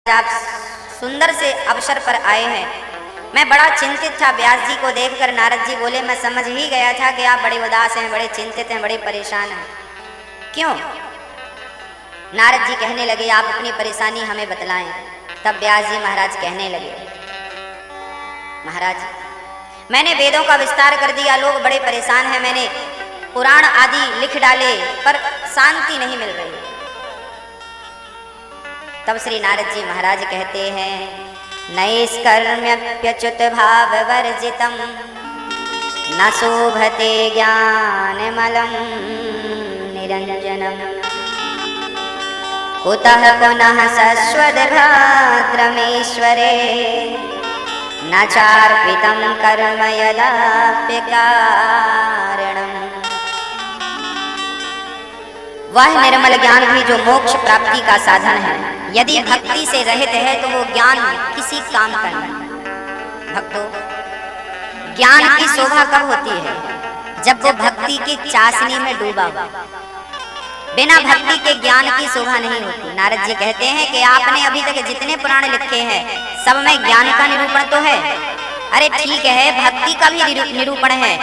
आप सुंदर से अवसर पर आए हैं। मैं बड़ा चिंतित था। व्यास जी को देखकर नारद जी बोले, मैं समझ ही गया था कि आप बड़े उदास हैं, बड़े चिंतित हैं, बड़े परेशान हैं। क्यों? नारद जी कहने लगे, आप अपनी परेशानी हमें बतलाएं। तब व्यास जी महाराज कहने लगे, महाराज मैंने वेदों का विस्तार कर दिया, लोग बड़े परेशान हैं, मैंने पुराण आदि लिख डाले पर शांति नहीं मिल रही। तब श्री नारद जी महाराज कहते हैं, नैष्कर्म्यप्यच्युत भाव वर्जितम न शोभते ज्ञानमलं निरंजनम कुतः पुनः शश्वद्भद्रमेश्वरे न चार्पितं कर्म यदाप्यकारणम्। वह निर्मल ज्ञान भी जो मोक्ष प्राप्ति का साधन है, यदि भक्ति से रहित है तो वो ज्ञान किसी काम का नहीं। भक्तों, ज्ञान की शोभा कब होती है? जब वो भक्ति की चाशनी में डूबा हो। बिना भक्ति के ज्ञान की शोभा नहीं होती। नारद जी कहते हैं कि आपने अभी तक जितने पुराण लिखे हैं सब में ज्ञान का निरूपण तो है। अरे ठीक है, भक्ति का भी निरूपण है,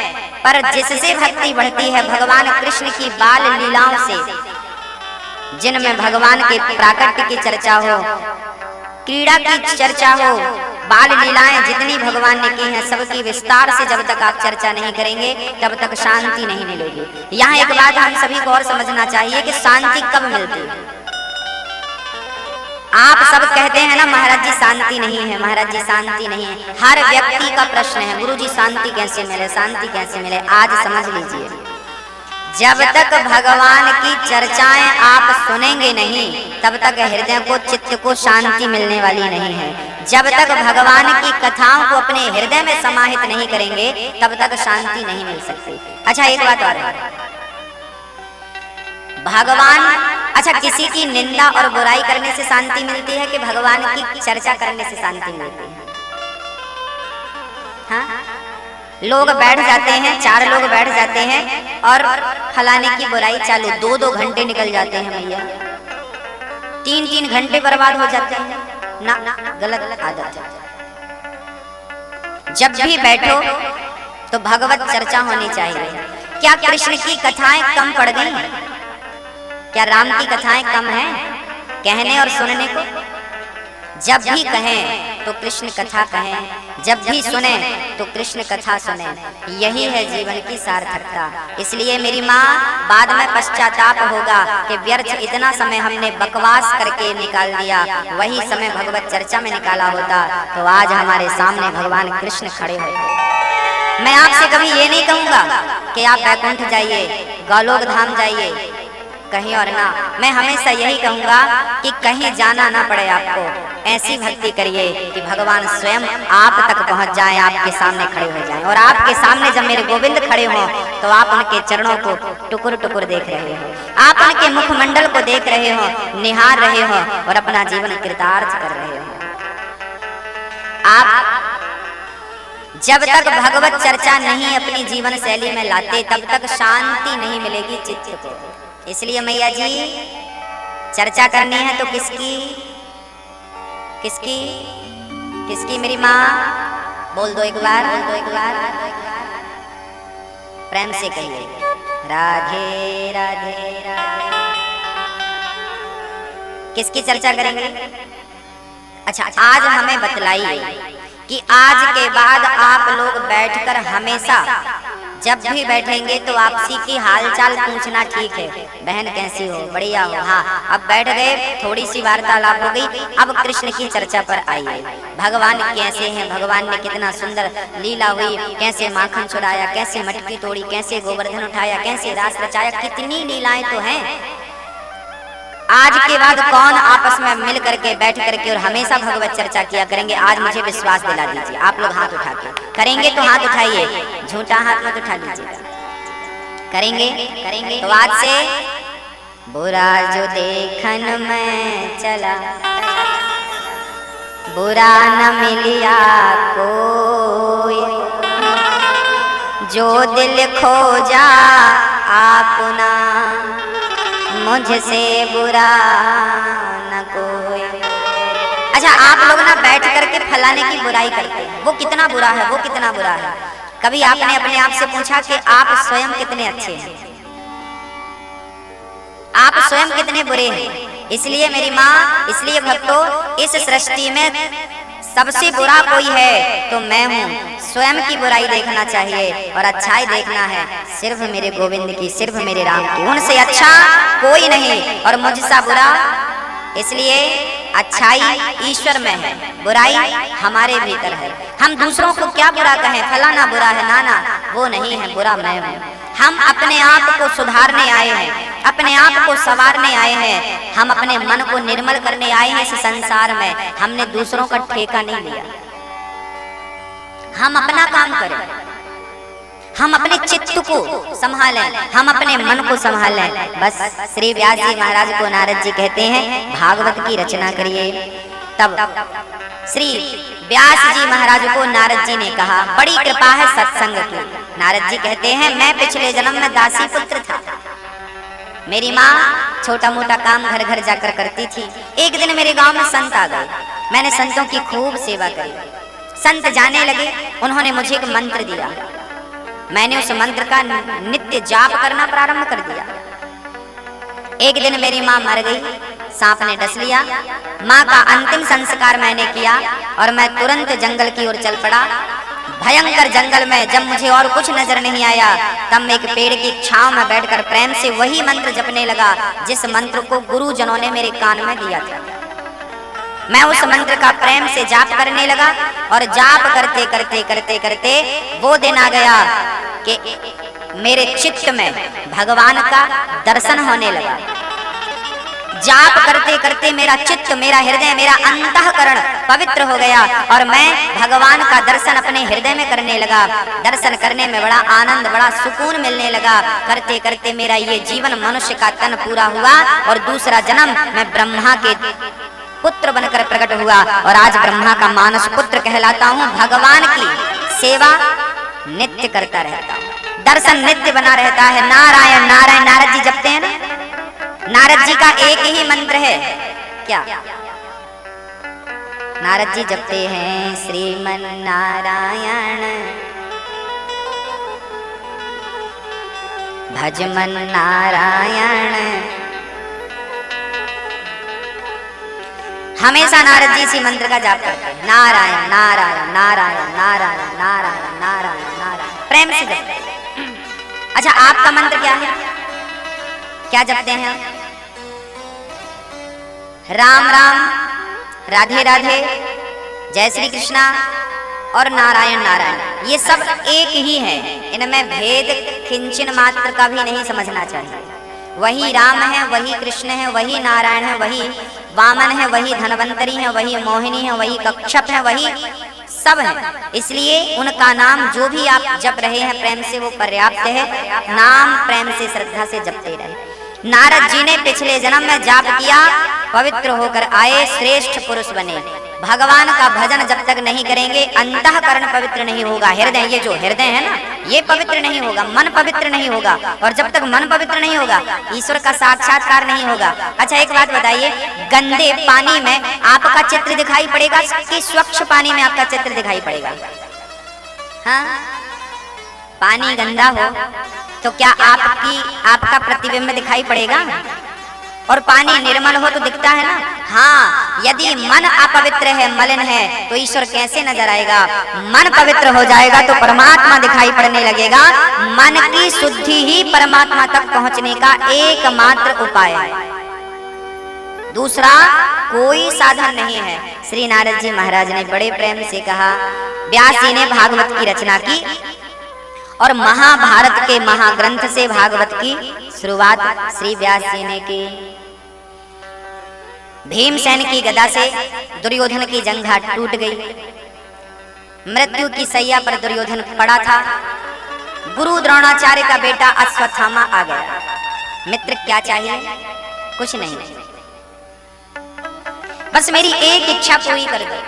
पर जिससे भक्ति बढ़ती है भगवान कृष्ण की बाल लीलाओं से, जिनमें भगवान के प्राकट्य की चर्चा हो, क्रीड़ा की चर्चा हो, बाल लीलाएं जितनी भगवान ने की हैं सबकी विस्तार से जब तक आप चर्चा नहीं करेंगे तब तक शांति नहीं मिलेगी। यहाँ एक बात हम सभी को और समझना चाहिए कि शांति कब मिलती है। आप सब कहते हैं ना महाराज जी शांति नहीं है, महाराज जी शांति नहीं है। हर व्यक्ति का प्रश्न है, गुरु जी शांति कैसे मिले, शांति कैसे मिले। आज समझ लीजिए, जब तक भगवान की चर्चाएं आप सुनेंगे नहीं तब तक हृदय को, चित्त को शांति मिलने वाली नहीं है। जब तक भगवान की कथाओं को अपने हृदय में समाहित नहीं करेंगे तब तक शांति नहीं मिल सकती। अच्छा एक बात और है, भगवान, अच्छा किसी की निंदा और बुराई करने से शांति मिलती है कि भगवान की चर्चा करने से शांति मिलती है? हाँ, लोग बैठ जाते हैं, 4 लोग बैठ जाते हैं और फलाने की बुराई चालू, 2-2 घंटे निकल जाते हैं भैया, 3-3 घंटे बर्बाद हो जाते हैं ना। गलत आदत है। जब भी बैठो तो भगवत चर्चा होनी चाहिए। क्या कृष्ण की कथाएं कम पड़ गई? क्या राम की कथाएं कम हैं कहने और सुनने को? जब भी कहें तो कृष्ण कथा कहें, जब भी सुने तो कृष्ण कथा सुने। यही है जीवन की सार्थकता। इसलिए मेरी माँ, बाद में पश्चाताप होगा कि व्यर्थ इतना समय हमने बकवास करके निकाल दिया, वही समय भगवत चर्चा में निकाला होता तो आज हमारे सामने भगवान कृष्ण खड़े होते। मैं आपसे कभी ये नहीं कहूँगा कि आप वैकुंठ जाइए, गोलोक धाम जाइए, कहीं और ना। मैं हमेशा यही कहूंगा कि कहीं जाना ना पड़े आपको, ऐसी भक्ति करिए कि भगवान स्वयं आप तक पहुंच जाएं, आपके सामने खड़े हो जाएं। और आपके सामने जब मेरे गोविंद खड़े हों तो आप उनके चरणों को टुकुर टुकुर देख रहे हो, आप उनके मुखमंडल को देख रहे हो, निहार रहे हो और अपना जीवन कृतार्थ कर रहे हो। आप जब तक भगवत चर्चा नहीं अपनी जीवन शैली में लाते तब तक शांति नहीं मिलेगी चित्त को। इसलिए मैया जी, चर्चा करनी है तो किसकी किसकी किसकी? मेरी माँ, बोल दो एक बार, बोल दो एक बार, प्रेम से कहिए, राधे राधे राधे। किसकी चर्चा करेंगे? अच्छा, आज हमें बतलाइए कि आज के बाद आप लोग बैठकर हमेशा जब भी बैठेंगे तो आपसी की हालचाल पूछना ठीक है, बहन कैसी हो, बढ़िया हो। हाँ, अब बैठ गए, थोड़ी सी वार्तालाप हो गई, अब कृष्ण की चर्चा पर आइए। भगवान कैसे हैं, भगवान ने कितना सुंदर लीला हुई, कैसे माखन चुराया, कैसे मटकी तोड़ी, कैसे गोवर्धन उठाया, कैसे रास रचाया, कितनी लीलाएं तो हैं। आज के बाद कौन आपस में मिल करके बैठ करके और हमेशा भगवत चर्चा किया करेंगे? आज मुझे विश्वास दिला दीजिए। आप लोग हाथ उठा के करेंगे तो हाथ उठाइए, झूठा हाथ मत उठा लीजिएगा। करेंगे करेंगे तो आज से बुरा जो देखन में चला, बुरा न मिलिया कोई, जो दिल खोजा आपना, मुझसे बुरा न कोई। अच्छा आप लोग ना बैठ करके फलाने की बुराई करते हैं, वो कितना बुरा है, वो कितना बुरा है। कभी आपने अपने आप से पूछा कि आप स्वयं कितने अच्छे हैं, आप स्वयं कितने बुरे हैं। इसलिए मेरी माँ, इसलिए भक्तों, इस सृष्टि में सबसे बुरा कोई है तो मैं हूँ। स्वयं की बुराई देखना चाहिए और अच्छाई देखना है सिर्फ मेरे गोविंद की, सिर्फ मेरे राम की। उनसे अच्छा कोई नहीं और मुझसा बुरा। इसलिए अच्छाई ईश्वर में है, बुराई हमारे भीतर है। हम दूसरों को क्या बुरा कहें, फलाना बुरा है, नाना वो नहीं है, बुरा मैं हूँ। हम अपने आप को सुधारने आए हैं, अपने आप को संवारने आए हैं, हम अपने मन को निर्मल करने आए हैं इस संसार में। हमने दूसरों का ठेका नहीं लिया। हम अपना काम करें, हम अपने चित्त को संभालें, हम अपने मन को संभालें। बस श्री व्यास जी महाराज को नारद जी कहते हैं भागवत की रचना करिए। तब श्री व्यास जी महाराज को नारद जी ने कहा, बड़ी कृपा है सत्संग की। नारद जी कहते हैं मैं पिछले जन्म में दासी पुत्र था। मेरी माँ छोटा मोटा काम घर घर जाकर करती थी। एक दिन मेरे गांव में संत आ गए, मैंने संतों की खूब सेवा करी। संत जाने लगे, उन्होंने मुझे एक मंत्र दिया। मैंने उस मंत्र का नित्य जाप करना प्रारंभ कर दिया। एक दिन मेरी माँ मर गई, सांप ने डस लिया। माँ का अंतिम संस्कार मैंने किया और मैं तुरंत जंगल की ओर चल पड़ा। भयंकर जंगल में जब मुझे और कुछ नजर नहीं आया, तब मैं एक पेड़ की छांव में बैठकर प्रेम से वही मंत्र जपने लगा जिस मंत्र को गुरुजनों ने मेरे कान में दिया था। मैं उस मंत्र का प्रेम से जाप करने लगा और जाप करते करते करते करते वो दिन आ गया कि मेरे चित्त में भगवान का दर्शन होने लगा। जाप करते करते मेरा चित्त, मेरा हृदय, मेरा अंतःकरण पवित्र हो गया और मैं भगवान का दर्शन अपने हृदय में करने लगा। दर्शन करने में बड़ा आनंद, बड़ा सुकून मिलने लगा। करते करते मेरा ये जीवन मनुष्य का तन पूरा हुआ और दूसरा जन्म मैं ब्रह्मा के पुत्र बनकर प्रकट हुआ और आज ब्रह्मा का मानस पुत्र कहलाता हूँ। भगवान की सेवा नित्य करता रहता हूँ, दर्शन नित्य बना रहता है। नारायण नारायण नारद जी जपते हैं ना, नारद जी का एक ही मंत्र है क्या? नारद जी जपते हैं श्रीमन नारायण भजमन नारायण। हमेशा नारद जी इसी मंत्र का जाप करते हैं, नारायण नारायण नारायण नारायण नारायण नारायण नारायण, प्रेम से जपते हैं। अच्छा आपका मंत्र क्या है, क्या जपते हैं? राम राम, राधे राधे, जय श्री कृष्णा और नारायण नारायण, ये सब एक ही है। इनमें भेद किंचन मात्र का भी नहीं समझना चाहिए। वही राम है, वही कृष्ण है, वही नारायण है, वही वामन है, वही धनवंतरी है, वही मोहिनी है, वही कक्षप है, वही सब है। इसलिए उनका नाम जो भी आप जप रहे हैं प्रेम से वो पर्याप्त है। नाम प्रेम से श्रद्धा से जपते रहे। नारद जी ने पिछले जन्म में जाप किया, पवित्र होकर आए, श्रेष्ठ पुरुष बने। भगवान का भजन जब तक नहीं करेंगे अंतःकरण पवित्र नहीं होगा। हृदय, ये जो हृदय है ना, ये पवित्र नहीं होगा, मन पवित्र नहीं होगा। और जब तक मन पवित्र नहीं होगा ईश्वर का साक्षात्कार नहीं होगा। अच्छा एक बात बताइए, गंदे पानी में आपका चित्र दिखाई पड़ेगा कि स्वच्छ पानी में आपका चित्र दिखाई पड़ेगा? हाँ, पानी गंदा हो तो क्या आपका प्रतिबिंब दिखाई पड़ेगा? और पानी निर्मल हो तो दिखता है ना। हाँ, यदि मन अपवित्र है, मलिन है, तो ईश्वर कैसे नजर आएगा? मन पवित्र हो जाएगा तो परमात्मा दिखाई पड़ने लगेगा। मन की शुद्धि ही परमात्मा तक पहुंचने का एकमात्र उपाय है, दूसरा कोई साधन नहीं है। श्री नारद जी महाराज ने बड़े प्रेम से कहा। व्यास जी ने भागवत की रचना की और महाभारत के महाग्रंथ से भागवत की शुरुआत श्री व्यास जी ने की। भीमसेन की गदा से दुर्योधन की जंघा टूट गई। मृत्यु की सैया पर दुर्योधन पड़ा था। गुरु द्रोणाचार्य का बेटा अश्वत्थामा आ गया। मित्र क्या चाहिए? कुछ नहीं, बस मेरी एक इच्छा पूरी कर दो।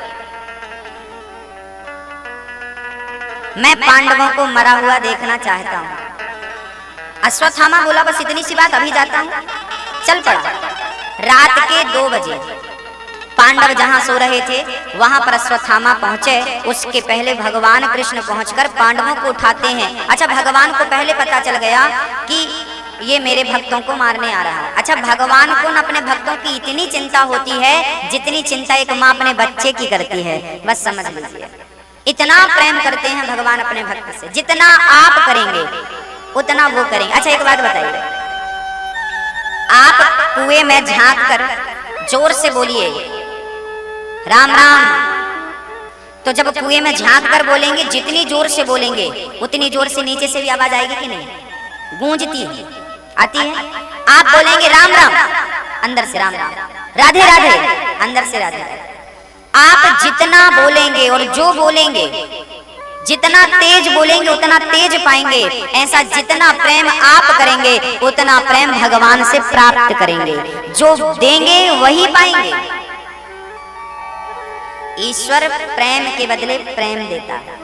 मैं पांडवों को मरा हुआ देखना चाहता हूं। अश्वत्थामा बोला बस इतनी सी बात, अभी जाता हूं। चल पड़ा। रात के 2 बजे पांडव जहां सो रहे थे वहां पर अश्वत्थामा पहुंचे। उसके पहले भगवान कृष्ण पहुंचकर पांडवों को उठाते हैं। अच्छा, भगवान को पहले पता चल गया कि ये मेरे भक्तों को मारने आ रहा है। अच्छा, भगवान को न अपने भक्तों की इतनी चिंता होती है जितनी चिंता एक माँ अपने बच्चे की करती है। बस समझ लीजिए, इतना प्रेम करते हैं भगवान अपने भक्त से। जितना आप करेंगे उतना वो करेंगे। अच्छा, एक बात बताइए, आप कुएं में झांक कर जोर से बोलिए राम राम, तो जब कुएं में झांक कर बोलेंगे, जितनी जोर से बोलेंगे उतनी जोर से नीचे से भी आवाज आएगी कि नहीं? गूंजती है, आती है। आप बोलेंगे राम राम, अंदर से राम राम, राधे राधे, अंदर से राधे राधे। आप जितना बोलेंगे और जो बोलेंगे, जितना तेज बोलेंगे उतना तेज पाएंगे। ऐसा जितना प्रेम आप करेंगे उतना प्रेम भगवान से प्राप्त करेंगे। जो देंगे वही पाएंगे। ईश्वर प्रेम के बदले प्रेम देता है।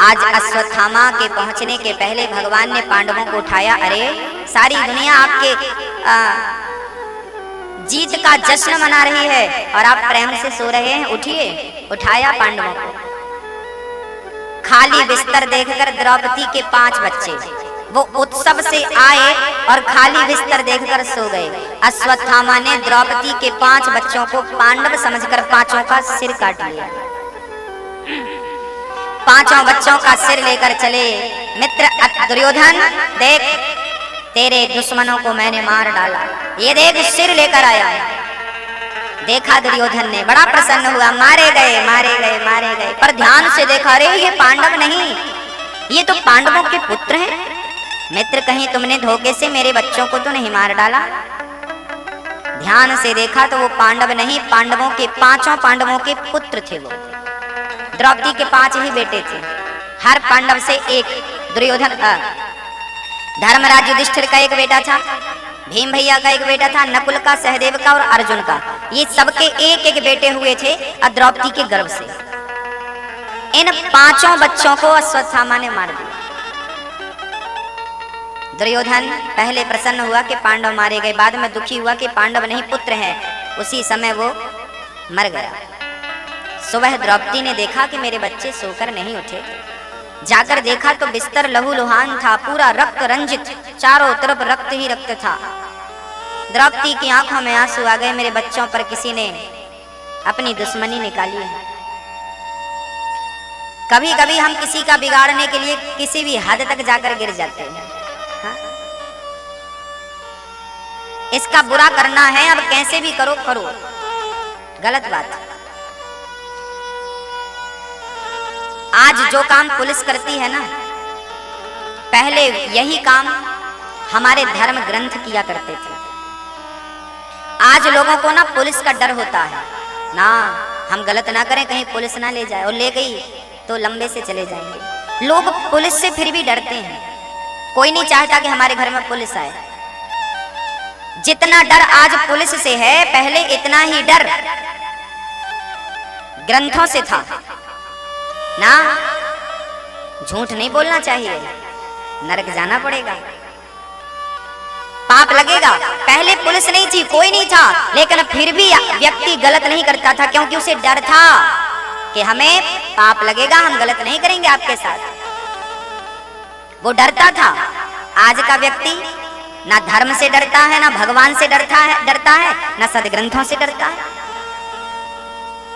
आज अश्वत्थामा के पहुंचने के पहले भगवान ने पांडवों को उठाया। अरे, सारी दुनिया आपके जीत का जश्न मना रही है और आप प्रेम से सो रहे हैं। उठिए। उठाया पांडवों को। खाली बिस्तर देखकर द्रौपदी के 5 बच्चे वो उत्सव से आए और खाली बिस्तर देखकर सो गए। अश्वत्थामा ने द्रौपदी के 5 बच्चों को पांडव समझकर 5 का सिर काट लिया। 5 बच्चों का सिर लेकर चले। मित्र दुर्योधन, देख तेरे दुश्मनों को मैंने मार डाला, ये देख सिर लेकर आया। देखा दुर्योधन ने, बड़ा प्रसन्न हुआ। मारे गए मारे गए मारे गए, पर ध्यान से देखा, अरे ये पांडव नहीं, ये तो पांडवों के पुत्र हैं। मित्र, कहीं तुमने धोखे से मेरे बच्चों को तो नहीं मार डाला? ध्यान से देखा तो वो पांडव नहीं, पांडवों के 5 पांडवों के पुत्र थे। वो द्रौपदी के 5 ही बेटे थे। हर पांडव से एक, दुर्योधन धर्मराज युधिष्ठिर का एक बेटा था, भीम भैया का एक बेटा था, नकुल का, सहदेव का और अर्जुन का। ये सबके एक एक बेटे हुए थे द्रौपदी के गर्भ से। इन 5 बच्चों को अश्वत्थामा ने मार दिया। दुर्योधन पहले प्रसन्न हुआ कि पांडव मारे गए, बाद में दुखी हुआ कि पांडव नहीं पुत्र हैं। उसी समय वो मर गया। सुबह द्रौपदी ने देखा कि मेरे बच्चे सोकर नहीं उठे। जाकर देखा तो बिस्तर लहूलुहान था, पूरा रक्त रंजित, चारों तरफ रक्त ही रक्त था। द्रौपदी की आंखों में आंसू आ गए। मेरे बच्चों पर किसी ने अपनी दुश्मनी निकाली है। कभी कभी हम किसी का बिगाड़ने के लिए किसी भी हद तक जाकर गिर जाते हैं। हाँ? इसका बुरा करना है, अब कैसे भी करो करो, गलत बात। आज जो काम पुलिस करती है ना, पहले यही काम हमारे धर्म ग्रंथ किया करते थे। आज लोगों को ना पुलिस का डर होता है ना, हम गलत ना करें कहीं पुलिस ना ले जाए, और ले गई तो लंबे से चले जाएंगे। लोग पुलिस से फिर भी डरते हैं। कोई नहीं चाहता कि हमारे घर में पुलिस आए। जितना डर आज पुलिस से है, पहले इतना ही डर ग्रंथों से था ना। झूठ नहीं बोलना चाहिए, नरक जाना पड़ेगा, पाप लगेगा। पहले पुलिस नहीं थी, कोई नहीं था, लेकिन फिर भी व्यक्ति गलत नहीं करता था, क्योंकि उसे डर था कि हमें पाप लगेगा, हम गलत नहीं करेंगे आपके साथ। वो डरता था। आज का व्यक्ति ना धर्म से डरता है, ना भगवान से डरता है, ना सदग्रंथों से डरता है।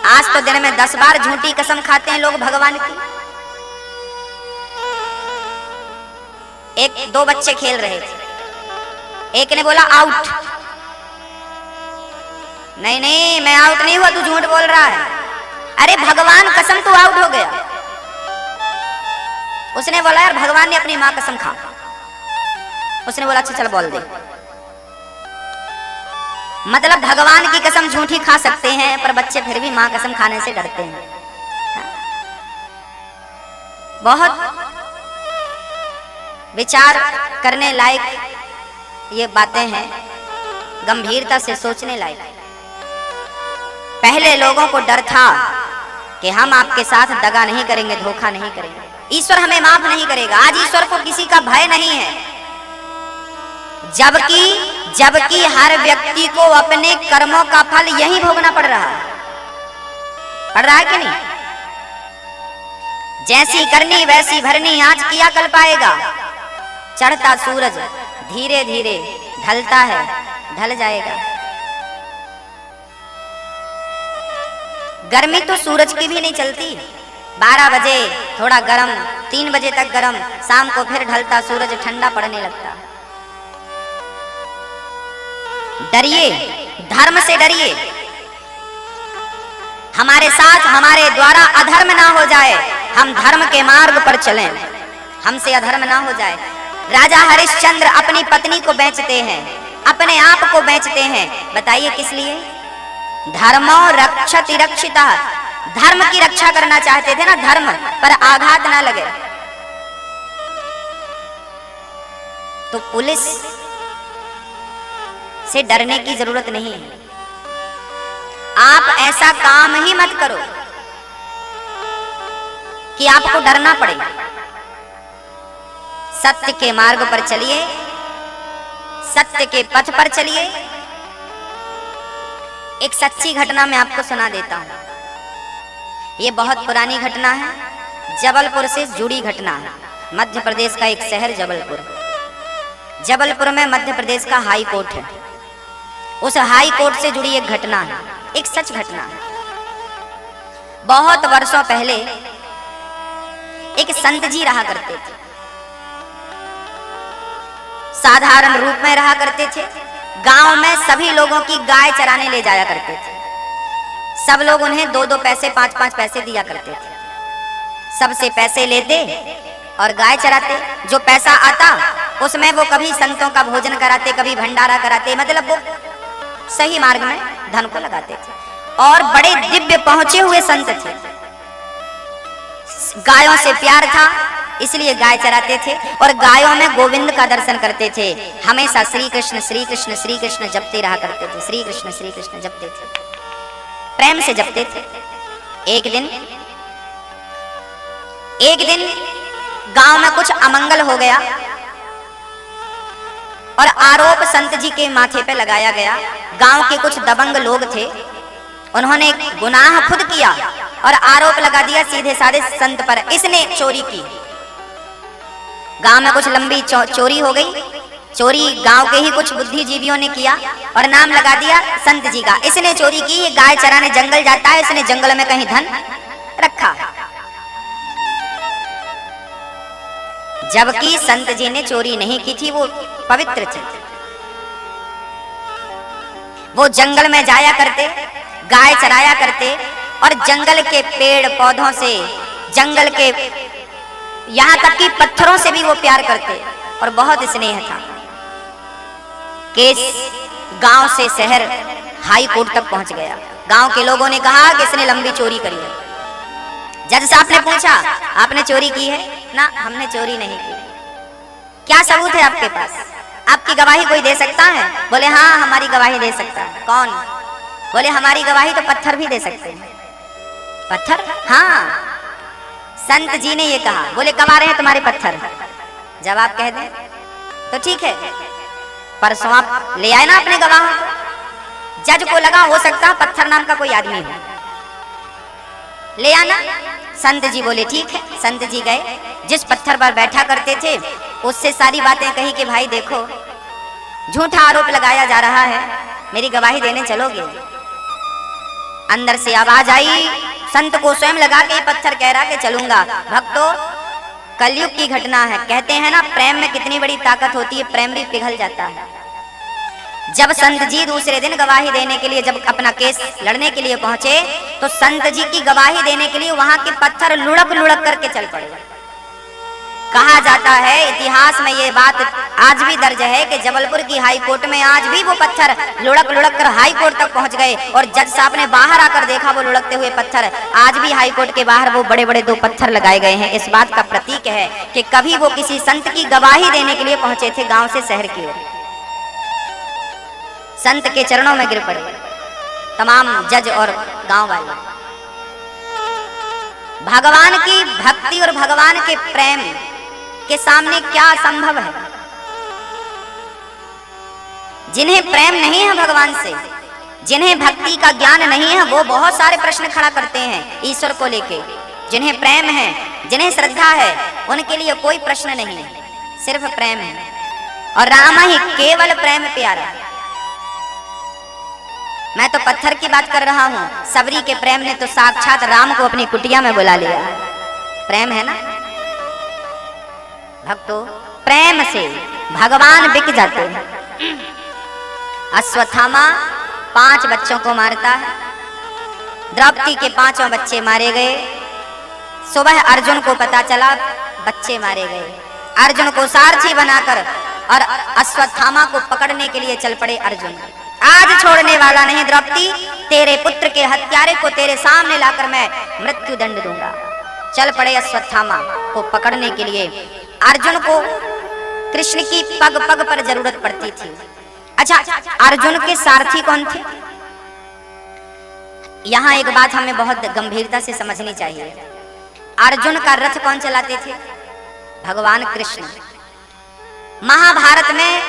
आज तो दिन में 10 बार झूठी कसम खाते हैं लोग भगवान की। 1-2 बच्चे खेल रहे थे, एक ने बोला आउट। नहीं नहीं, मैं आउट नहीं हुआ, तू झूठ बोल रहा है। अरे भगवान कसम, तू आउट हो गया। उसने बोला यार भगवान ने अपनी मां कसम खा। उसने बोला अच्छा चल बोल दे। मतलब भगवान की कसम झूठी खा सकते हैं, पर बच्चे फिर भी मां कसम खाने से डरते हैं। बहुत विचार करने लायक ये बातें हैं, गंभीरता से सोचने लायक। पहले लोगों को डर था कि हम आपके साथ दगा नहीं करेंगे, धोखा नहीं करेंगे, ईश्वर हमें माफ नहीं करेगा। आज ईश्वर को किसी का भय नहीं है, जबकि जबकि हर व्यक्ति को अपने कर्मों का फल यही भोगना पड़ रहा है कि नहीं? जैसी करनी वैसी भरनी, आज किया कल पाएगा। चढ़ता सूरज धीरे धीरे ढलता है, ढल जाएगा। गर्मी तो सूरज की भी नहीं चलती। 12 बजे थोड़ा गर्म, 3 बजे तक गर्म, शाम को फिर ढलता सूरज, ठंडा पड़ने लगता। डरिए, धर्म से डरिए। हमारे साथ हमारे द्वारा अधर्म ना हो जाए, हम धर्म के मार्ग पर चलें, हमसे अधर्म ना हो जाए। राजा हरिश्चंद्र अपनी पत्नी को बेचते हैं, अपने आप को बेचते हैं। बताइए किस लिए? धर्मो रक्षति रक्षिता, धर्म की रक्षा करना चाहते थे ना, धर्म पर आघात ना लगे। तो पुलिस से डरने की जरूरत नहीं है। आप ऐसा काम ही मत करो कि आपको डरना पड़े। सत्य के मार्ग पर चलिए, सत्य के पथ पर चलिए। एक सच्ची घटना मैं आपको सुना देता हूं। ये बहुत पुरानी घटना है, जबलपुर से जुड़ी घटना है। मध्य प्रदेश का एक शहर जबलपुर, जबलपुर में मध्य प्रदेश का हाई कोर्ट है। उस हाई कोर्ट से जुड़ी एक घटना है, एक सच घटना है। बहुत वर्षों पहले एक संत जी रहा करते थे, साधारण रूप में रहा करते थे। गांव में सभी लोगों की गाय चराने ले जाया करते थे। सब लोग उन्हें 2-2 पैसे 5-5 पैसे दिया करते थे। सबसे पैसे लेते और गाय चराते। जो पैसा आता उसमें वो कभी संतों का भोजन कराते, कभी भंडारा कराते, मतलब वो सही मार्ग में धन को लगाते थे। और बड़े दिव्य पहुंचे हुए संत थे। गायों से प्यार था, इसलिए गाय चराते थे और गायों में गोविंद का दर्शन करते थे। हमेशा श्री कृष्ण श्री कृष्ण श्री कृष्ण जपते रहा करते थे। श्री कृष्ण जपते थे, प्रेम से जपते थे। एक दिन गांव में कुछ अमंगल हो गया और आरोप संत जी के माथे पे लगाया गया। गांव के कुछ दबंग लोग थे, उन्होंने गुनाह खुद किया और आरोप लगा दिया सीधे साधे संत पर, इसने चोरी की। गांव में कुछ लंबी चोरी हो गई। चोरी गांव के ही कुछ बुद्धिजीवियों ने किया और नाम लगा दिया संत जी का, इसने चोरी की। ये गाय चराने जंगल जाता है, इसने जंगल में कहीं धन रखा। जबकि संत जी ने चोरी नहीं की थी, वो पवित्र थे। वो जंगल में जाया करते, गाय चराया करते और जंगल के पेड़ पौधों से, जंगल के यहां तक कि पत्थरों से भी वो प्यार करते और बहुत स्नेह था। केस गांव से शहर हाई कोर्ट तक पहुंच गया। गांव के लोगों ने कहा कि इसने लंबी चोरी करी है। जज साहब ने पूछा, आपने चोरी की है? ना, हमने चोरी नहीं की। क्या सबूत है आपके पास? आपकी गवाही कोई दे सकता है? बोले हाँ, हमारी गवाही दे सकता है। कौन? बोले हमारी गवाही तो पत्थर भी दे सकते हैं। पत्थर? हाँ, संत जी ने ये कहा। बोले कब आ रहे हैं तुम्हारे पत्थर? जवाब कह दें तो ठीक है, परसों आप ले आए ना अपने गवाह। जज को लगा हो सकता पत्थर नाम का कोई आदमी हो, ले आना। संत जी बोले ठीक है। संत जी गए, जिस पत्थर पर बैठा करते थे उससे सारी बातें कही कि भाई देखो, झूठा आरोप लगाया जा रहा है, मेरी गवाही देने चलोगे? अंदर से आवाज आई, संत को स्वयं लगा के पत्थर कह रहा कि चलूंगा। भक्तों, कलयुग की घटना है। कहते हैं ना, प्रेम में कितनी बड़ी ताकत होती है, प्रेम भी पिघल जाता है। जब संत जी दूसरे दिन गवाही देने के लिए, जब अपना केस लड़ने के लिए पहुंचे, तो संत जी की गवाही देने के लिए वहां के पत्थर लुढ़क लुढ़क करके चल पड़े। कहा जाता है, इतिहास में ये बात आज भी दर्ज है कि जबलपुर की हाई कोर्ट में आज भी वो पत्थर लुढ़क लुढ़क कर हाई कोर्ट तक पहुंच गए और जज साहब ने बाहर आकर देखा वो लुढ़कते हुए पत्थर। आज भी हाई कोर्ट के बाहर वो बड़े बड़े 2 पत्थर लगाए गए हैं। इस बात का प्रतीक है कि कभी वो किसी संत की गवाही देने के लिए पहुंचे थे गांव से शहर की ओर। संत के चरणों में गिर पड़े तमाम जज और गांव वाले। भगवान की भक्ति और भगवान के प्रेम के सामने क्या संभव है? जिन्हें प्रेम नहीं है भगवान से, जिन्हें भक्ति का ज्ञान नहीं है, वो बहुत सारे प्रश्न खड़ा करते हैं ईश्वर को लेके। जिन्हें प्रेम है, जिन्हें श्रद्धा है, उनके लिए कोई प्रश्न नहीं है, सिर्फ प्रेम है। और राम ही केवल प्रेम प्यारा। मैं तो पत्थर की बात कर रहा हूं, सबरी के प्रेम ने तो साक्षात राम को अपनी कुटिया में बुला लिया। प्रेम है ना भक्तों, प्रेम से भगवान बिक जाते हैं। अश्वत्थामा 5 बच्चों को मारता है, द्रौपदी के 5 बच्चे मारे गए। सुबह अर्जुन को पता चला बच्चे मारे गए। अर्जुन को सारथी बनाकर और अश्वत्थामा को पकड़ने के लिए चल पड़े अर्जुन। आज छोड़ने वाला नहीं द्रौपदी, तेरे पुत्र के हत्यारे को तेरे सामने लाकर मैं मृत्यु दंड दूंगा। चल पड़े अश्वत्थामा को पकड़ने के लिए। अर्जुन को कृष्ण की पग पग पर जरूरत पड़ती थी। अच्छा, अर्जुन के सारथी कौन थे? यहां एक बात हमें बहुत गंभीरता से समझनी चाहिए। अर्जुन का रथ कौन चलाते थे? भगवान कृष्ण। महाभारत में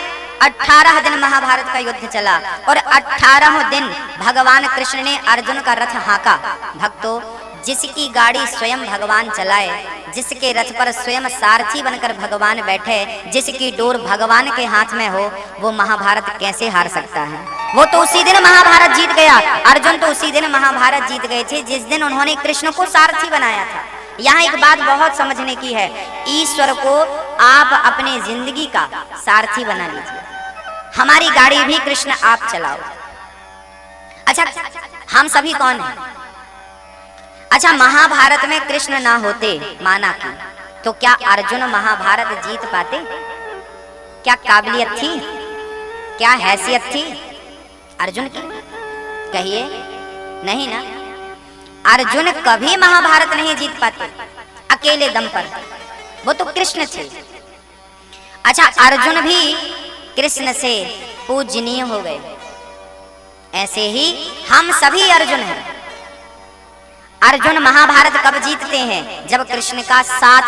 18 दिन महाभारत का युद्ध चला और 18 दिन भगवान कृष्ण ने अर्जुन का रथ हाँका। भक्तों, जिसकी गाड़ी स्वयं भगवान चलाए, जिसके रथ पर स्वयं सारथी बनकर भगवान बैठे, जिसकी डोर भगवान के हाथ में हो, वो महाभारत कैसे हार सकता है? वो तो उसी दिन महाभारत जीत गया। अर्जुन तो उसी दिन महाभारत जीत गए थे जिस दिन उन्होंने कृष्ण को सारथी बनाया था। यहाँ एक बात बहुत समझने की है, ईश्वर को आप अपने जिंदगी का सारथी बना लीजिए। हमारी गाड़ी भी कृष्ण आप चलाओ। अच्छा, हम सभी कौन हैं? अच्छा, महाभारत में कृष्ण ना होते, माना कि, तो क्या अर्जुन महाभारत जीत पाते? क्या काबिलियत थी? क्या हैसियत थी अर्जुन की? कहिए, नहीं ना। अर्जुन कभी महाभारत नहीं जीत पाते अकेले दम पर, वो तो कृष्ण थे। अच्छा, अर्जुन भी कृष्ण से पूजनीय हो गए। ऐसे ही हम सभी अर्जुन हैं। अर्जुन महाभारत कब जीतते हैं? जब कृष्ण का साथ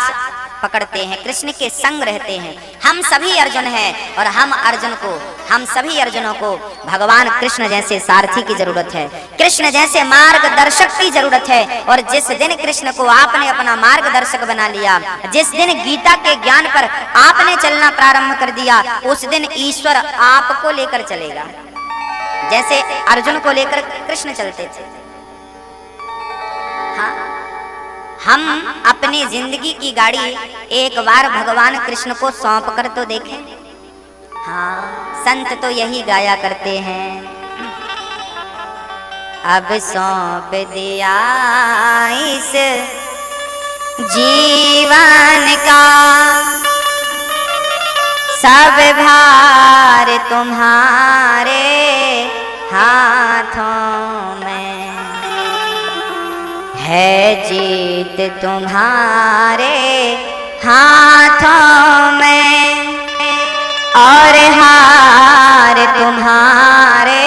पकड़ते हैं, कृष्ण के संग रहते हैं। हम सभी अर्जुन हैं और हम सभी अर्जुनों को भगवान कृष्ण जैसे सारथी की जरूरत है, कृष्ण जैसे मार्गदर्शक की जरूरत है। और जिस दिन कृष्ण को आपने अपना मार्गदर्शक बना लिया, जिस दिन गीता के ज्ञान पर आपने चलना प्रारंभ कर दिया, उस दिन ईश्वर आपको लेकर चलेगा, जैसे अर्जुन को लेकर कृष्ण चलते थे। हाँ, हम अपनी जिंदगी की गाड़ी एक बार भगवान कृष्ण को सौंप कर तो देखें। हाँ, संत तो यही गाया करते हैं, अब सौंप दिया इस जीवन का सब भार तुम्हारे हाथों में है, जीत तुम्हारे हाथों में और हार तुम्हारे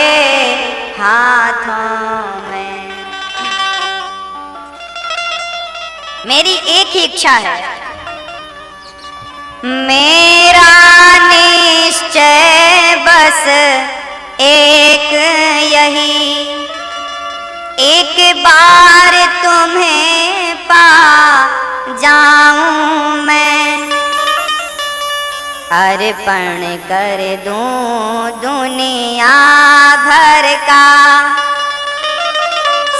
हाथों में। मेरी एक ही इच्छा है, मेरा निश्चय बस एक यही, एक बार तुम्हें पा जाऊं मैं, अर्पण कर दूं दुनिया भर का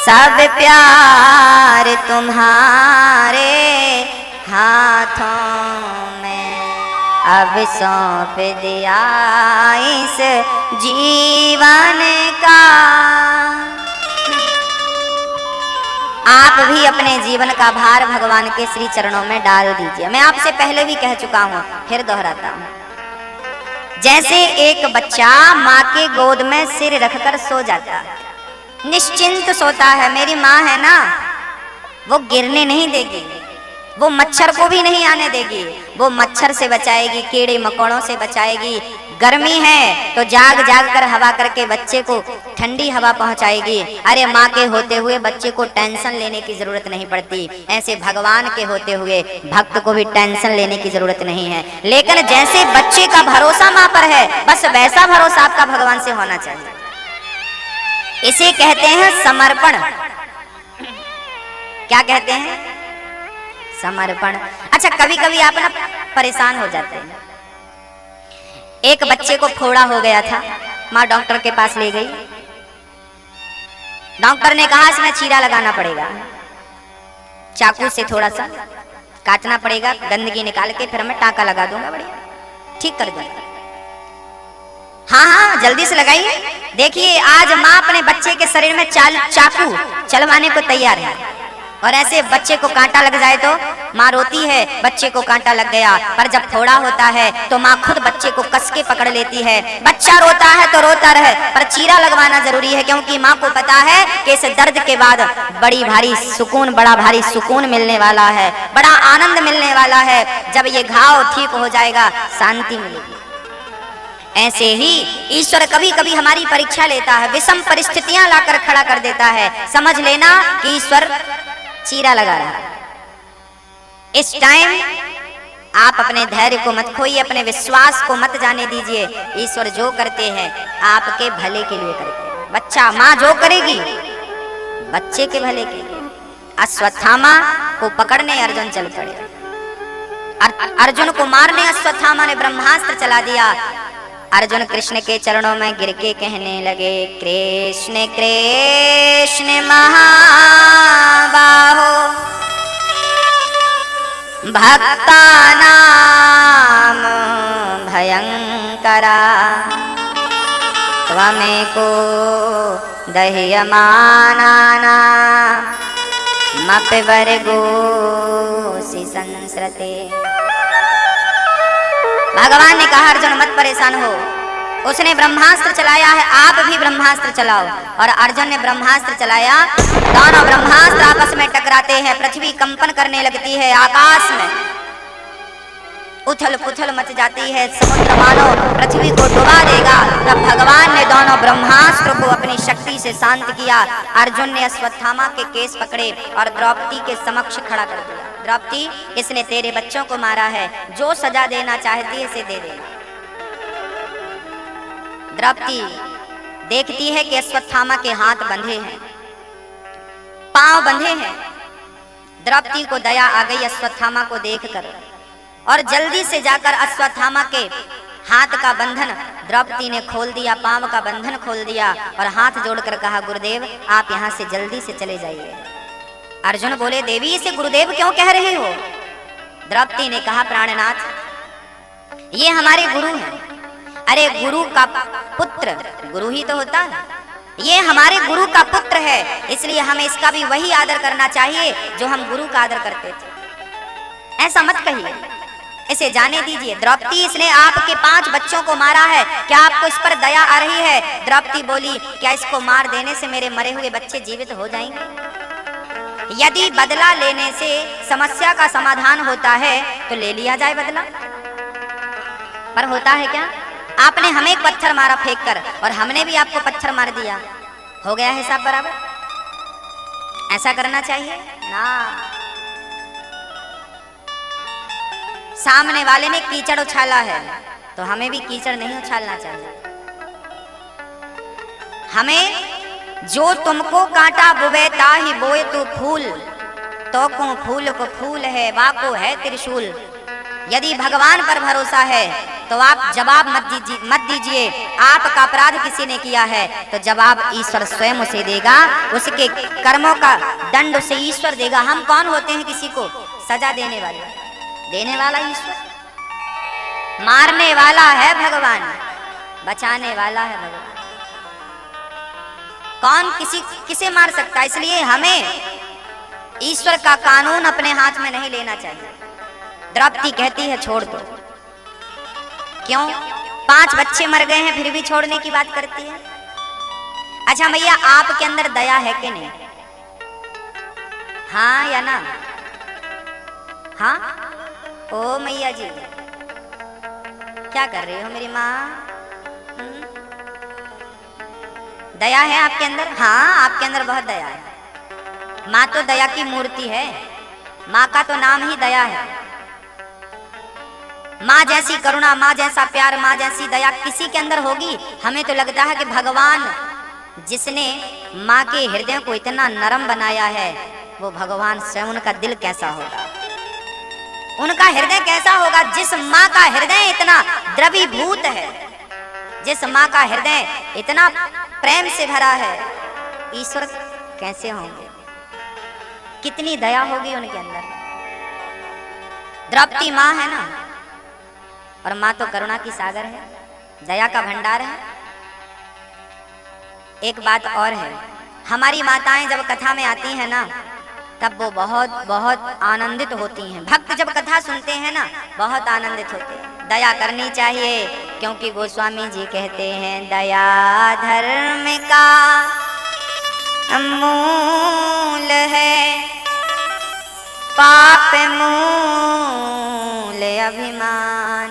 सब प्यार तुम्हारे हाथों में, अब सौंप दिया इस जीवन का। आप भी अपने जीवन का भार भगवान के श्री चरणों में डाल दीजिए। मैं आपसे पहले भी कह चुका हूं, फिर दोहराता हूं। जैसे एक बच्चा माँ के गोद में सिर रखकर सो जाता है, निश्चिंत सोता है, मेरी माँ है ना, वो गिरने नहीं देगी, वो मच्छर को भी नहीं आने देगी, वो मच्छर से बचाएगी, कीड़े मकोड़ों से बचाएगी। गर्मी है तो जाग जाग कर हवा करके बच्चे को ठंडी हवा पहुंचाएगी। अरे माँ के होते हुए बच्चे को टेंशन लेने की जरूरत नहीं पड़ती, ऐसे भगवान के होते हुए भक्त को भी टेंशन लेने की जरूरत नहीं है। लेकिन जैसे बच्चे का भरोसा माँ पर है, बस वैसा भरोसा आपका भगवान से होना चाहिए। इसे कहते हैं समर्पण। क्या कहते हैं? समर्पण। अच्छा, कभी कभी आप ना परेशान हो जाते हैं। एक बच्चे को फोड़ा हो गया था, माँ डॉक्टर के पास ले गई। डॉक्टर ने कहा इसमें चीरा लगाना पड़ेगा, चाकू से थोड़ा सा काटना पड़ेगा, गंदगी निकाल के फिर मैं टाका लगा दूंगा, बढ़िया ठीक कर दूंगा। हाँ हाँ जल्दी से लगाइए। देखिए आज माँ अपने बच्चे के शरीर में चाकू चलवाने को तैयार है, और ऐसे बच्चे को कांटा लग जाए तो माँ रोती है, बच्चे को कांटा लग गया। पर जब फोड़ा होता है तो माँ खुद बच्चे को कस के पकड़ लेती है। बच्चा रोता है तो रोता रहे, पर चीरा लगवाना जरूरी है, क्योंकि माँ को पता है कि इस दर्द के बाद बड़ा भारी सुकून मिलने वाला है, बड़ा आनंद मिलने वाला है। जब ये घाव ठीक हो जाएगा शांति मिलेगी। ऐसे ही ईश्वर कभी कभी हमारी परीक्षा लेता है, विषम परिस्थितियां लाकर खड़ा कर देता है। समझ लेना कि ईश्वर चीरा लगा रहा है। इस टाइम आप अपने धैर्य को मत खोइए, अपने विश्वास को मत जाने दीजिए। ईश्वर जो करते हैं आपके भले के लिए करते हैं। बच्चा माँ जो करेगी बच्चे के भले के लिए। अश्वत्थामा को पकड़ने अर्जुन चल पड़े, अर्जुन को मारने अश्वत्थामा ने ब्रह्मास्त्र चला दिया। अर्जुन कृष्ण के चरणों में गिर के कहने लगे, कृष्ण कृष्ण महाबाहो भक्तानां भयंकरा त्वमेको दह्यमानानामपि वर्गोऽसि संसृते। भगवान ने कहा अर्जुन मत परेशान हो, उसने ब्रह्मास्त्र चलाया है, आप भी ब्रह्मास्त्र चलाओ। और अर्जुन ने ब्रह्मास्त्र चलाया, दोनों ब्रह्मास्त्र आपस में टकराते हैं, पृथ्वी कंपन करने लगती है, आकाश में उथल पुथल मच जाती है, समुद्र मानो पृथ्वी को डुबा देगा। तब भगवान ने दोनों ब्रह्मास्त्र को अपनी शक्ति से शांत किया। अर्जुन ने अश्वत्थामा के केस पकड़े और द्रौपदी के समक्ष खड़ा कर दिया। द्रौपदी, इसने तेरे बच्चों को मारा है, जो सजा देना चाहती है इसे दे देना। द्रौपदी देखती है कि अश्वत्थामा के हाथ बंधे हैं, पांव बंधे हैं। द्रौपदी को दया आ गई अश्वत्थामा को देखकर, और जल्दी से जाकर अश्वत्थामा के हाथ का बंधन द्रौपदी ने खोल दिया, पांव का बंधन खोल दिया और हाथ जोड़कर कहा, गुरुदेव आप यहाँ से जल्दी से चले जाइए। अर्जुन बोले, देवी इसे गुरुदेव क्यों कह रहे हो? द्रौपदी ने कहा, प्राणनाथ ये हमारे गुरु हैं। अरे गुरु का पुत्र गुरु ही तो होता है, ये हमारे गुरु का पुत्र है, इसलिए हमें इसका भी वही आदर करना चाहिए जो हम गुरु का आदर करते थे। ऐसा मत कहिए, इसे जाने दीजिए। द्रौपदी, इसने आपके 5 बच्चों को मारा है, क्या आपको इस पर दया आ रही है? द्रौपदी बोली, क्या इसको मार देने से मेरे मरे हुए बच्चे जीवित हो जाएंगे? यदि बदला लेने से समस्या का समाधान होता है तो ले लिया जाए बदला, पर होता है क्या? आपने हमें एक पत्थर मारा फेंक कर, और हमने भी आपको पत्थर मार दिया, हो गया हिसाब बराबर? ऐसा करना चाहिए ना। सामने वाले ने कीचड़ उछाला है तो हमें भी कीचड़ नहीं उछालना चाहिए। हमें जो तुमको कांटा बुबे ताहि बोए तू फूल, तो को फूल को फूल है वाको है त्रिशूल। यदि भगवान पर भरोसा है तो आप जवाब मत दीजिए। आपका अपराध किसी ने किया है तो जवाब ईश्वर स्वयं उसे देगा, उसके कर्मों का दंड उसे ईश्वर देगा। हम कौन होते हैं किसी को सजा देने वाले? देने वाला ईश्वर, मारने वाला है भगवान, बचाने वाला है भगवान। कौन किसे मार सकता है? इसलिए हमें ईश्वर का कानून अपने हाथ में नहीं लेना चाहिए। द्रौपदी कहती है छोड़ दो। क्यों? 5 बच्चे मर गए हैं फिर भी छोड़ने की बात करती है। अच्छा भैया, आपके अंदर दया है कि नहीं? हाँ या ना? हाँ, ओ मैया जी क्या कर रही हो मेरी माँ? दया है आपके अंदर? हाँ, आपके अंदर बहुत दया है। माँ तो दया की मूर्ति है, माँ का तो नाम ही दया है। माँ जैसी करुणा, माँ जैसा प्यार, माँ जैसी दया किसी के अंदर होगी? हमें तो लगता है कि भगवान जिसने माँ के हृदय को इतना नरम बनाया है, वो भगवान स्वयं, उनका दिल कैसा होगा, उनका हृदय कैसा होगा? जिस माँ का हृदय इतना द्रवीभूत है, जिस माँ का हृदय इतना प्रेम से भरा है, ईश्वर कैसे होंगे? कितनी दया होगी उनके अंदर। द्रौपदी माँ है ना, और माँ तो करुणा की सागर है, दया का भंडार है। एक बात और है, हमारी माताएं जब कथा में आती हैं ना, तब वो बहुत बहुत आनंदित होती हैं। भक्त जब कथा सुनते हैं ना, बहुत आनंदित होते हैं। दया करनी चाहिए, क्योंकि गोस्वामी जी कहते हैं दया धर्म का मूल है, पाप मूल अभिमान।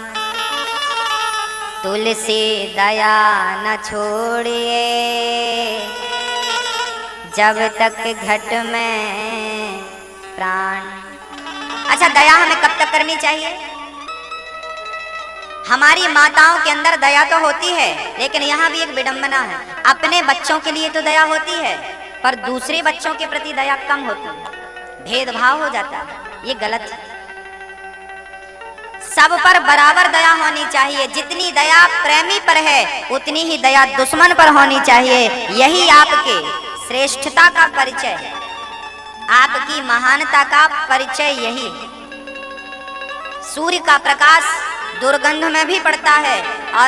तुलसी दया न छोड़िए, जब तक घट में प्राण। अच्छा, दया हमें कब तक करनी चाहिए? हमारी माताओं के अंदर दया तो होती है, लेकिन यहाँ भी एक विडंबना है। अपने बच्चों के लिए तो दया होती है, पर दूसरे बच्चों के प्रति दया कम होती है, भेदभाव हो जाता है। ये गलत है। सब पर बराबर दया होनी चाहिए। जितनी दया प्रेमी पर है, उतनी ही दया दुश्मन पर होनी चाहिए। यही आपके श्रेष्ठता का परिचय है, आपकी महानता का परिचय यही। सूर्य का प्रकाश दुर्गंध में भी पड़ता है और